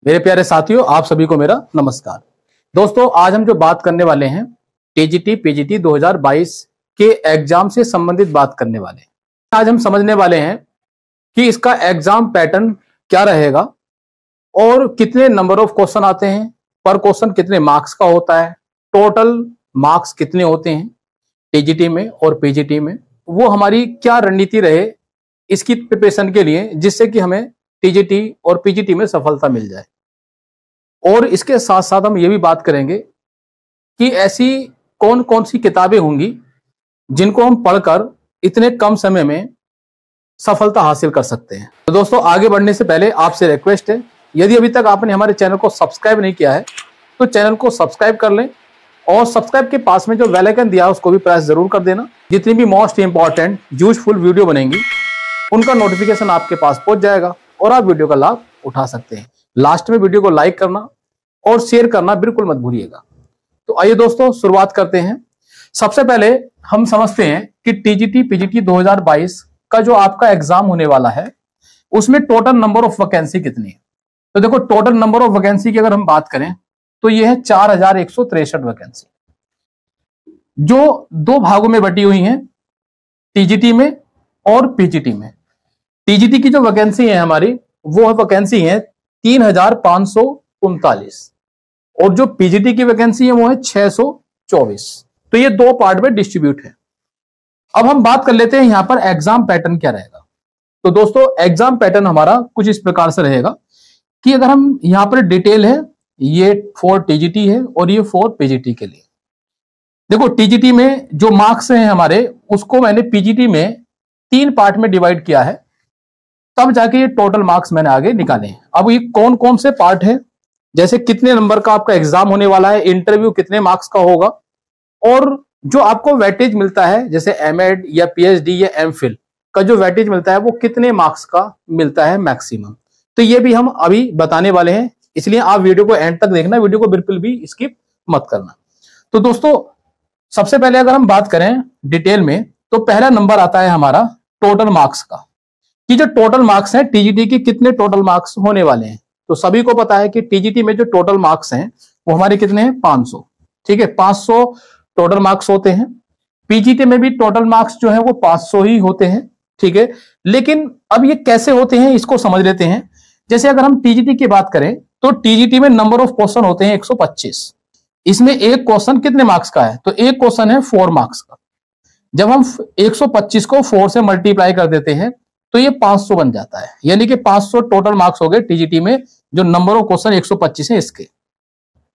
मेरे प्यारे साथियों, आप सभी को मेरा नमस्कार। दोस्तों, आज हम जो बात करने वाले हैं टीजीटी पीजीटी 2022 के एग्जाम से संबंधित बात करने वाले हैं। आज हम समझने वाले हैं कि इसका एग्जाम पैटर्न क्या रहेगा और कितने नंबर ऑफ क्वेश्चन आते हैं, पर क्वेश्चन कितने मार्क्स का होता है, टोटल मार्क्स कितने होते हैं टीजीटी में और पीजीटी में, वो हमारी क्या रणनीति रहे इसकी प्रिपरेशन के लिए, जिससे कि हमें टीजीटी और पीजीटी में सफलता मिल जाए। और इसके साथ साथ हम ये भी बात करेंगे कि ऐसी कौन कौन सी किताबें होंगी जिनको हम पढ़कर इतने कम समय में सफलता हासिल कर सकते हैं। तो दोस्तों, आगे बढ़ने से पहले आपसे रिक्वेस्ट है, यदि अभी तक आपने हमारे चैनल को सब्सक्राइब नहीं किया है तो चैनल को सब्सक्राइब कर लें और सब्सक्राइब के पास में जो बेल आइकन दिया है उसको भी प्रेस जरूर कर देना। जितनी भी मोस्ट इंपॉर्टेंट यूजफुल वीडियो बनेंगी उनका नोटिफिकेशन आपके पास पहुंच जाएगा और आप वीडियो का लाभ उठा सकते हैं। लास्ट में वीडियो को लाइक करना और शेयर करना बिल्कुल मत भूलिएगा। तो आइए दोस्तों, शुरुआत करते हैं। सबसे पहले हम समझते हैं कि टीजीटी पीजीटी 2022 का जो आपका एग्जाम होने वाला है उसमें टोटल नंबर ऑफ वैकेंसी कितनी है। तो देखो, टोटल नंबर ऑफ वैकेंसी की अगर हम बात करें तो यह है 4163 वैकेंसी, जो दो भागों में बटी हुई है, टीजीटी में और पीजीटी में। टीजीटी की जो वैकेंसी है हमारी, वो वैकेंसी है 3539 और जो पीजीटी की वैकेंसी है वो है 624। तो ये दो पार्ट में डिस्ट्रीब्यूट है। अब हम बात कर लेते हैं यहां पर एग्जाम पैटर्न क्या रहेगा। तो दोस्तों, एग्जाम पैटर्न हमारा कुछ इस प्रकार से रहेगा कि अगर हम यहां पर डिटेल है, ये 4 टीजीटी है और ये 4 पीजीटी के लिए। देखो, टीजीटी में जो मार्क्स हैं हमारे, उसको मैंने पीजीटी में 3 पार्ट में डिवाइड किया है, तब जाके ये टोटल मार्क्स मैंने आगे निकाले हैं। अब ये कौन कौन से पार्ट है, जैसे कितने नंबर का आपका एग्जाम होने वाला है, इंटरव्यू कितने मार्क्स का होगा, और जो आपको वेटेज मिलता है जैसे एमएड या पीएचडी या एमफिल का जो वेटेज मिलता है वो कितने मार्क्स का मिलता है मैक्सिमम। तो ये भी हम अभी बताने वाले हैं, इसलिए आप वीडियो को एंड तक देखना, वीडियो को बिल्कुल भी स्किप मत करना। तो दोस्तों, सबसे पहले अगर हम बात करें डिटेल में तो पहला नंबर आता है हमारा टोटल मार्क्स का, कि जो टोटल मार्क्स हैं टीजीटी के कितने टोटल मार्क्स होने वाले हैं। तो सभी को पता है कि टीजीटी में जो टोटल मार्क्स हैं वो हमारे कितने हैं, 500। ठीक है, 500 टोटल मार्क्स होते हैं। पीजीटी में भी टोटल मार्क्स जो है वो 500 ही होते हैं। ठीक है, लेकिन अब ये कैसे होते हैं इसको समझ लेते हैं। जैसे अगर हम टीजीटी की बात करें तो टीजीटी में नंबर ऑफ क्वेश्चन होते हैं 125। इसमें एक क्वेश्चन कितने मार्क्स का है, तो एक क्वेश्चन है 4 मार्क्स का। जब हम 125 को 4 से मल्टीप्लाई कर देते हैं तो ये 500 बन जाता है, यानी कि 500 टोटल मार्क्स हो गए टीजीटी में, जो नंबर ऑफ क्वेश्चन 125 है इसके।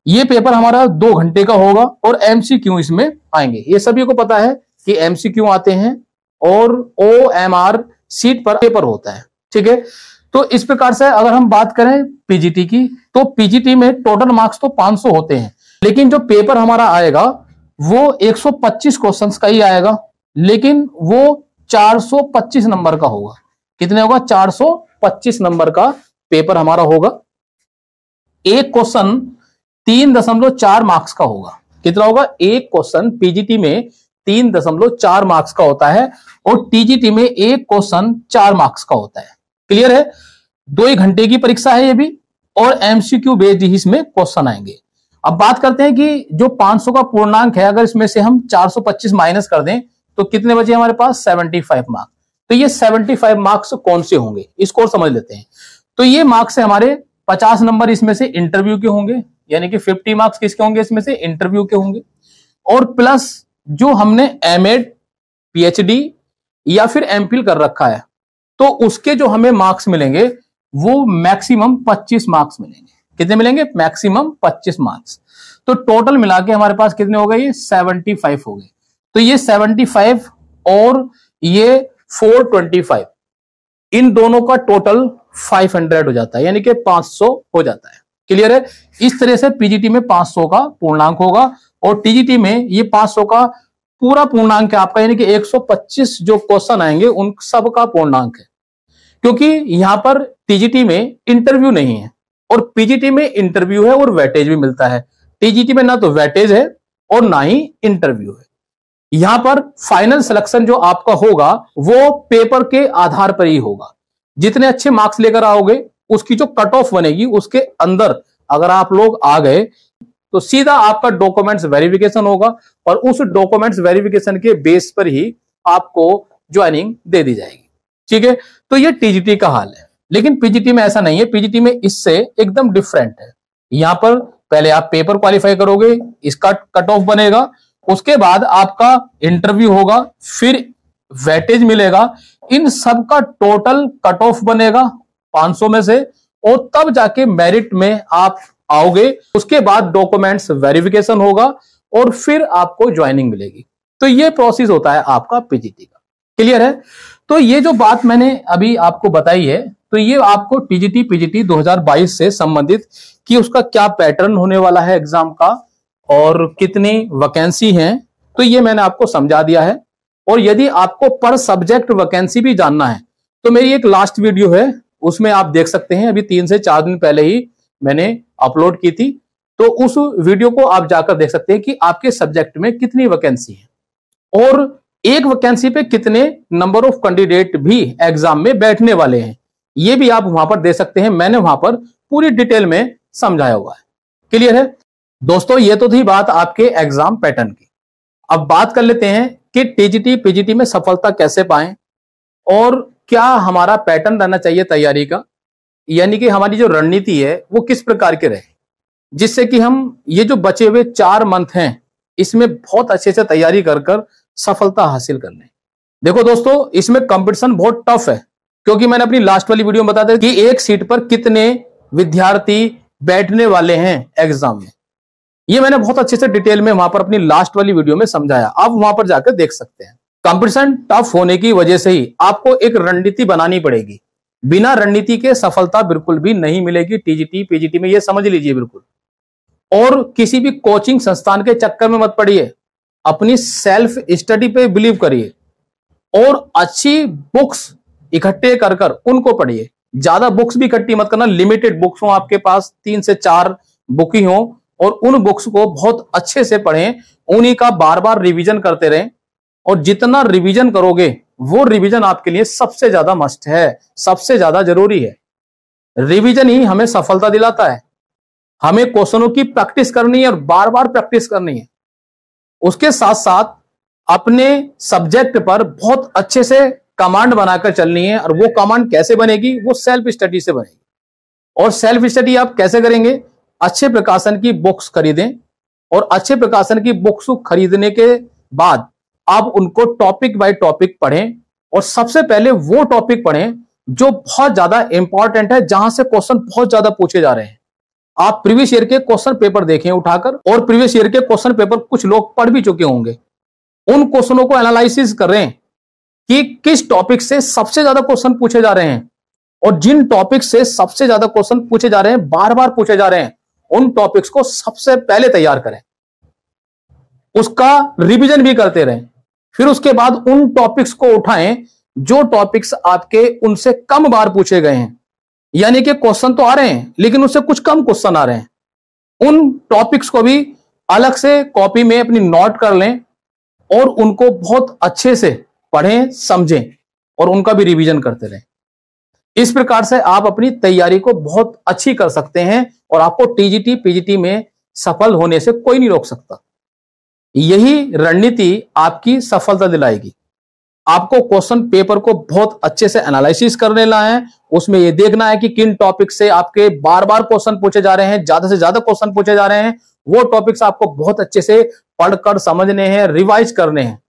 ये पेपर हमारा 2 घंटे का होगा और एमसीक्यू इसमें आएंगे। ये सभी को पता है कि एमसीक्यू आते हैं और ओएमआर सीट पर पेपर होता है। ठीक है, तो इस प्रकार से अगर हम बात करें पीजीटी की, तो पीजीटी में टोटल मार्क्स तो 500 होते हैं, लेकिन जो पेपर हमारा आएगा वो 125 क्वेश्चंस का ही आएगा, लेकिन वो 425 नंबर का होगा। कितने होगा, 425 नंबर का पेपर हमारा होगा। एक क्वेश्चन 3.4 मार्क्स का होगा। कितना होगा, एक क्वेश्चन पीजीटी में 3.4 मार्क्स का होता है और टीजीटी में एक क्वेश्चन 4 मार्क्स का होता है। क्लियर है, 2 ही घंटे की परीक्षा है ये भी, और एमसीक्यू बेस्ड ही इसमें क्वेश्चन आएंगे। अब बात करते हैं कि जो 500 का पूर्णांक है, अगर इसमें से हम 425 माइनस कर दें तो कितने बचे हमारे पास, 75 मार्क्स। तो ये 75 मार्क्स कौन से होंगे इसको और समझ लेते हैं। तो ये मार्क्स है हमारे 50 नंबर इसमें से इंटरव्यू के होंगे, यानी कि 50 मार्क्स किसके होंगे, इसमें से इंटरव्यू के होंगे, और प्लस जो हमने एमएड पीएचडी या फिर एमफिल कर रखा है तो उसके जो हमें मार्क्स मिलेंगे वो मैक्सिमम 25 मार्क्स मिलेंगे। कितने मिलेंगे, मैक्सिमम 25 मार्क्स। तो टोटल मिला के हमारे पास कितने हो गए, ये 75 हो गए। तो ये 75 और ये 425, इन दोनों का टोटल 500 हो जाता है, यानी कि 500 हो जाता है। क्लियर है, इस तरह से पीजीटी में 500 का पूर्णांक होगा और टीजीटी में ये 500 का पूरा पूर्णांक है आपका, यानी कि 125 जो क्वेश्चन आएंगे उन सब का पूर्णांक है। क्योंकि यहां पर टीजीटी में इंटरव्यू नहीं है और पीजीटी में इंटरव्यू है और वेटेज भी मिलता है। टीजीटी में ना तो वेटेज है और ना ही इंटरव्यू है। यहां पर फाइनल सिलेक्शन जो आपका होगा वो पेपर के आधार पर ही होगा। जितने अच्छे मार्क्स लेकर आओगे उसकी जो कट ऑफ बनेगी उसके अंदर अगर आप लोग आ गए तो सीधा आपका डॉक्यूमेंट्स वेरिफिकेशन होगा और उस डॉक्यूमेंट्स वेरिफिकेशन के बेस पर ही आपको ज्वाइनिंग दे दी जाएगी। ठीक है, तो ये टीजीटी का हाल है। लेकिन पीजीटी में ऐसा नहीं है, पीजीटी में इससे एकदम डिफरेंट है। यहां पर पहले आप पेपर क्वालिफाई करोगे, इसका कट ऑफ बनेगा, उसके बाद आपका इंटरव्यू होगा, फिर वेटेज मिलेगा, इन सब का टोटल कट ऑफ बनेगा 500 में से, और तब जाके मेरिट में आप आओगे। उसके बाद डॉक्यूमेंट्स वेरिफिकेशन होगा और फिर आपको ज्वाइनिंग मिलेगी। तो ये प्रोसेस होता है आपका पीजीटी का। क्लियर है? तो ये जो बात मैंने अभी आपको बताई है, तो ये आपको टीजीटी पीजीटी 2022 से संबंधित कि उसका क्या पैटर्न होने वाला है एग्जाम का और कितनी वैकेंसी है, तो ये मैंने आपको समझा दिया है। और यदि आपको पर सब्जेक्ट वैकेंसी भी जानना है तो मेरी एक लास्ट वीडियो है, उसमें आप देख सकते हैं, अभी 3 से 4 दिन पहले ही मैंने अपलोड की थी, तो उस वीडियो को आप जाकर देख सकते हैं कि आपके सब्जेक्ट में कितनी वैकेंसी है और एक वैकेंसी पे कितने नंबर ऑफ कैंडिडेट भी एग्जाम में बैठने वाले हैं। ये भी आप वहां पर दे सकते हैं, मैंने वहां पर पूरी डिटेल में समझाया हुआ है। क्लियर है दोस्तों? ये तो थी बात आपके एग्जाम पैटर्न की। अब बात कर लेते हैं कि टीजीटी पीजीटी में सफलता कैसे पाएं और क्या हमारा पैटर्न रहना चाहिए तैयारी का, यानी कि हमारी जो रणनीति है वो किस प्रकार के रहे, जिससे कि हम ये जो बचे हुए 4 मंथ हैं इसमें बहुत अच्छे से तैयारी कर सफलता हासिल कर लें। देखो दोस्तों, इसमें कंपटीशन बहुत टफ है, क्योंकि मैंने अपनी लास्ट वाली वीडियो में बताया था कि एक सीट पर कितने विद्यार्थी बैठने वाले हैं एग्जाम में। ये मैंने बहुत अच्छे से डिटेल में वहां पर अपनी लास्ट वाली वीडियो में समझाया, आप वहां पर जाकर देख सकते हैं। कंपटीशन टफ होने की वजह से ही आपको एक रणनीति बनानी पड़ेगी। बिना रणनीति के सफलता बिल्कुल भी नहीं मिलेगी टीजीटी पीजीटी में, ये समझ लीजिए बिल्कुल। और किसी भी कोचिंग संस्थान के चक्कर में मत पड़िए, अपनी सेल्फ स्टडी पे बिलीव करिए और अच्छी बुक्स इकट्ठे कर उनको पढ़िए। ज्यादा बुक्स भी इकट्ठी मत करना, लिमिटेड बुक्स हो आपके पास, 3 से 4 बुक ही हो, और उन बुक्स को बहुत अच्छे से पढ़ें, उन्हीं का बार बार रिवीजन करते रहें। और जितना रिवीजन करोगे वो रिवीजन आपके लिए सबसे ज्यादा मस्ट है, सबसे ज्यादा जरूरी है। रिवीजन ही हमें सफलता दिलाता है। हमें क्वेश्चनों की प्रैक्टिस करनी है और बार बार प्रैक्टिस करनी है। उसके साथ साथ अपने सब्जेक्ट पर बहुत अच्छे से कमांड बनाकर चलनी है, और वो कमांड कैसे बनेगी, वो सेल्फ स्टडी से बनेगी। और सेल्फ स्टडी आप कैसे करेंगे? अच्छे प्रकाशन की बुक्स खरीदें, और अच्छे प्रकाशन की बुक्स खरीदने के बाद आप उनको टॉपिक बाय टॉपिक पढ़ें, और सबसे पहले वो टॉपिक पढ़ें जो बहुत ज्यादा इंपॉर्टेंट है, जहां से क्वेश्चन बहुत ज्यादा पूछे जा रहे हैं। आप प्रीवियस ईयर के क्वेश्चन पेपर देखें उठाकर, और प्रीवियस ईयर के क्वेश्चन पेपर कुछ लोग पढ़ भी चुके होंगे, उन क्वेश्चनों को एनालिसिस करें कि किस टॉपिक से सबसे ज्यादा क्वेश्चन पूछे जा रहे हैं, और जिन टॉपिक से सबसे ज्यादा क्वेश्चन पूछे जा रहे हैं, बार बार पूछे जा रहे हैं, उन टॉपिक्स को सबसे पहले तैयार करें, उसका रिवीजन भी करते रहें। फिर उसके बाद उन टॉपिक्स को उठाएं जो टॉपिक्स आपके उनसे कम बार पूछे गए हैं, यानी कि क्वेश्चन तो आ रहे हैं लेकिन उससे कुछ कम क्वेश्चन आ रहे हैं। उन टॉपिक्स को भी अलग से कॉपी में अपनी नोट कर लें और उनको बहुत अच्छे से पढ़ें, समझें, और उनका भी रिवीजन करते रहें। इस प्रकार से आप अपनी तैयारी को बहुत अच्छी कर सकते हैं और आपको टीजीटी पीजीटी में सफल होने से कोई नहीं रोक सकता। यही रणनीति आपकी सफलता दिलाएगी। आपको क्वेश्चन पेपर को बहुत अच्छे से एनालिसिस कर लेना है, उसमें यह देखना है कि किन टॉपिक से आपके बार बार क्वेश्चन पूछे जा रहे हैं, ज्यादा से ज्यादा क्वेश्चन पूछे जा रहे हैं, वो टॉपिक्स आपको बहुत अच्छे से पढ़कर समझने हैं, रिवाइज करने हैं।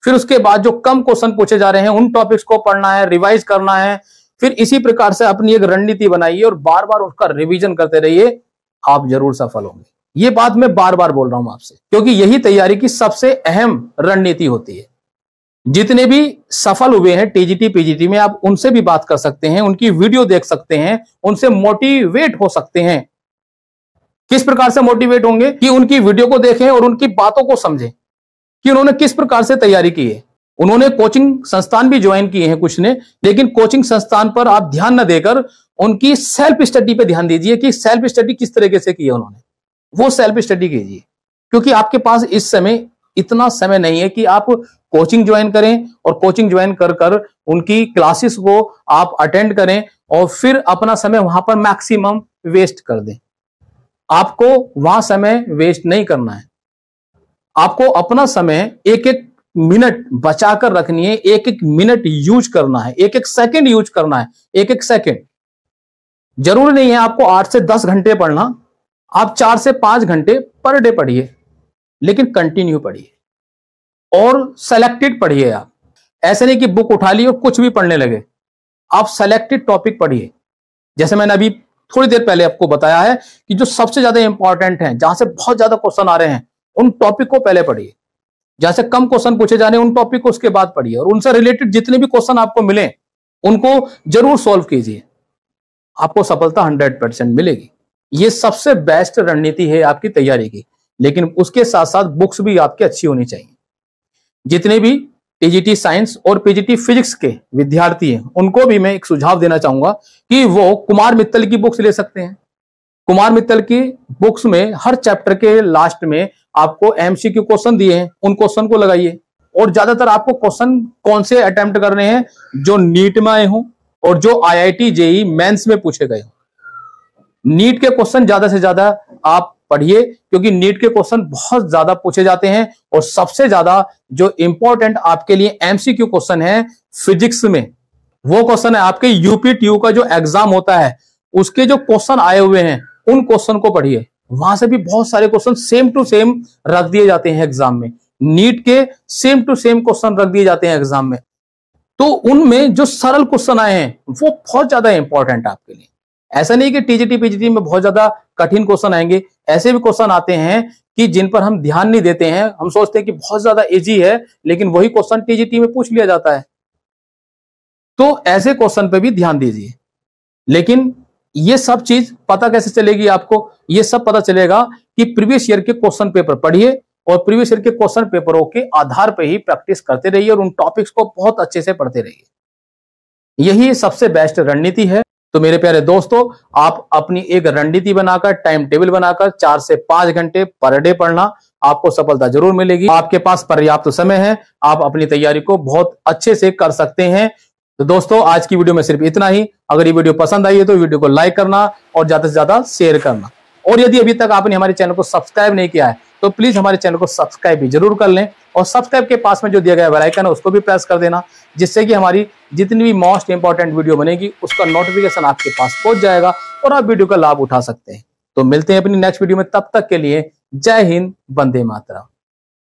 फिर उसके बाद जो कम क्वेश्चन पूछे जा रहे हैं उन टॉपिक्स को पढ़ना है, रिवाइज करना है। फिर इसी प्रकार से अपनी एक रणनीति बनाइए और बार बार उसका रिवीजन करते रहिए, आप जरूर सफल होंगे। ये बात मैं बार बार बोल रहा हूं आपसे, क्योंकि यही तैयारी की सबसे अहम रणनीति होती है। जितने भी सफल हुए हैं टीजीटी पीजीटी में, आप उनसे भी बात कर सकते हैं, उनकी वीडियो देख सकते हैं, उनसे मोटिवेट हो सकते हैं। किस प्रकार से मोटिवेट होंगे? कि उनकी वीडियो को देखें और उनकी बातों को समझें कि उन्होंने किस प्रकार से तैयारी की है। उन्होंने कोचिंग संस्थान भी ज्वाइन किए हैं कुछ ने, लेकिन कोचिंग संस्थान पर आप ध्यान न देकर उनकी सेल्फ स्टडी पे ध्यान दीजिए कि सेल्फ स्टडी किस तरीके से की है उन्होंने, वो सेल्फ स्टडी कीजिए। क्योंकि आपके पास इस समय इतना समय नहीं है कि आप कोचिंग ज्वाइन करें और कोचिंग ज्वाइन कर कर उनकी क्लासेस को आप अटेंड करें और फिर अपना समय वहां पर मैक्सिमम वेस्ट कर दें। आपको वहां समय वेस्ट नहीं करना है। आपको अपना समय एक एक मिनट बचाकर रखनी है, एक एक मिनट यूज करना है, एक एक सेकंड यूज करना है, एक एक सेकंड। जरूरी नहीं है आपको 8 से 10 घंटे पढ़ना, आप 4 से 5 घंटे पर डे पढ़िए, लेकिन कंटिन्यू पढ़िए और सेलेक्टेड पढ़िए। आप ऐसे नहीं कि बुक उठा ली और कुछ भी पढ़ने लगे, आप सेलेक्टेड टॉपिक पढ़िए। जैसे मैंने अभी थोड़ी देर पहले आपको बताया है कि जो सबसे ज्यादा इंपॉर्टेंट है, जहां से बहुत ज्यादा क्वेश्चन आ रहे हैं, उन टॉपिक को पहले पढ़िए। जहां से कम क्वेश्चन पूछे जा रहे हैं, उन टॉपिक को उसके बाद पढ़िए और उनसे रिलेटेड जितने भी क्वेश्चन आपको मिले उनको जरूर सॉल्व कीजिए। आपको सफलता 100% मिलेगी। ये सबसे बेस्ट रणनीति है आपकी तैयारी की। लेकिन उसके साथ साथ बुक्स भी आपकी अच्छी होनी चाहिए। जितने भी टीजीटी साइंस और पीजीटी फिजिक्स के विद्यार्थी हैं, उनको भी मैं एक सुझाव देना चाहूंगा कि वो कुमार मित्तल की बुक्स ले सकते हैं। कुमार मित्तल की बुक्स में हर चैप्टर के लास्ट में आपको एमसीक्यू क्वेश्चन दिए हैं, उन क्वेश्चन को लगाइए। और ज्यादातर आपको क्वेश्चन कौन से अटेम्प्ट करने हैं, जो नीट में आए हों और जो आईआईटी जेईई मेंस में पूछे गए हों। नीट के क्वेश्चन ज्यादा से ज्यादा आप पढ़िए, क्योंकि नीट के क्वेश्चन बहुत ज्यादा पूछे जाते हैं और सबसे ज्यादा जो इंपॉर्टेंट आपके लिए एमसीक्यू क्वेश्चन है फिजिक्स में, वो क्वेश्चन है आपके यूपीटीयू का जो एग्जाम होता है, उसके जो क्वेश्चन आए हुए हैं उन क्वेश्चन को पढ़िए। वहां से भी बहुत सारे क्वेश्चन सेम टू सेम रख दिए जाते हैं एग्जाम में। नीट के सेम टू सेम क्वेश्चन रख दिए जाते हैं एग्जाम में। तो उनमें जो सरल क्वेश्चन आए हैं वो बहुत ज्यादा इंपॉर्टेंट है आपके लिए। ऐसा नहीं कि टीजीटी पीजीटी में बहुत ज्यादा कठिन क्वेश्चन आएंगे, ऐसे भी क्वेश्चन आते हैं कि जिन पर हम ध्यान नहीं देते हैं। हम सोचते हैं कि बहुत ज्यादा इजी है, लेकिन वही क्वेश्चन टीजीटी में पूछ लिया जाता है। तो ऐसे क्वेश्चन पे भी ध्यान दीजिए। लेकिन ये सब चीज पता कैसे चलेगी आपको? ये सब पता चलेगा कि प्रीवियस ईयर के क्वेश्चन पेपर पढ़िए और प्रीवियस ईयर के क्वेश्चन पेपरों के आधार पर ही प्रैक्टिस करते रहिए और उन टॉपिक्स को बहुत अच्छे से पढ़ते रहिए। यही सबसे बेस्ट रणनीति है। तो मेरे प्यारे दोस्तों, आप अपनी एक रणनीति बनाकर, टाइम टेबल बनाकर 4 से 5 घंटे पर डे पढ़ना, आपको सफलता जरूर मिलेगी। आपके पास पर्याप्त समय है, आप अपनी तैयारी को बहुत अच्छे से कर सकते हैं। तो दोस्तों, आज की वीडियो में सिर्फ इतना ही। अगर ये वीडियो पसंद आई है तो वीडियो को लाइक करना और ज्यादा से ज्यादा शेयर करना। और यदि अभी तक आपने हमारे चैनल को सब्सक्राइब नहीं किया है तो प्लीज हमारे चैनल को सब्सक्राइब भी जरूर कर लें और सब्सक्राइब के पास में जो दिया गया बेल आइकन है उसको भी प्रेस कर देना, जिससे कि हमारी जितनी भी मोस्ट इंपॉर्टेंट वीडियो बनेगी उसका नोटिफिकेशन आपके पास पहुंच जाएगा और आप वीडियो का लाभ उठा सकते हैं। तो मिलते हैं अपनी नेक्स्ट वीडियो में, तब तक के लिए जय हिंद, वंदे मातरम।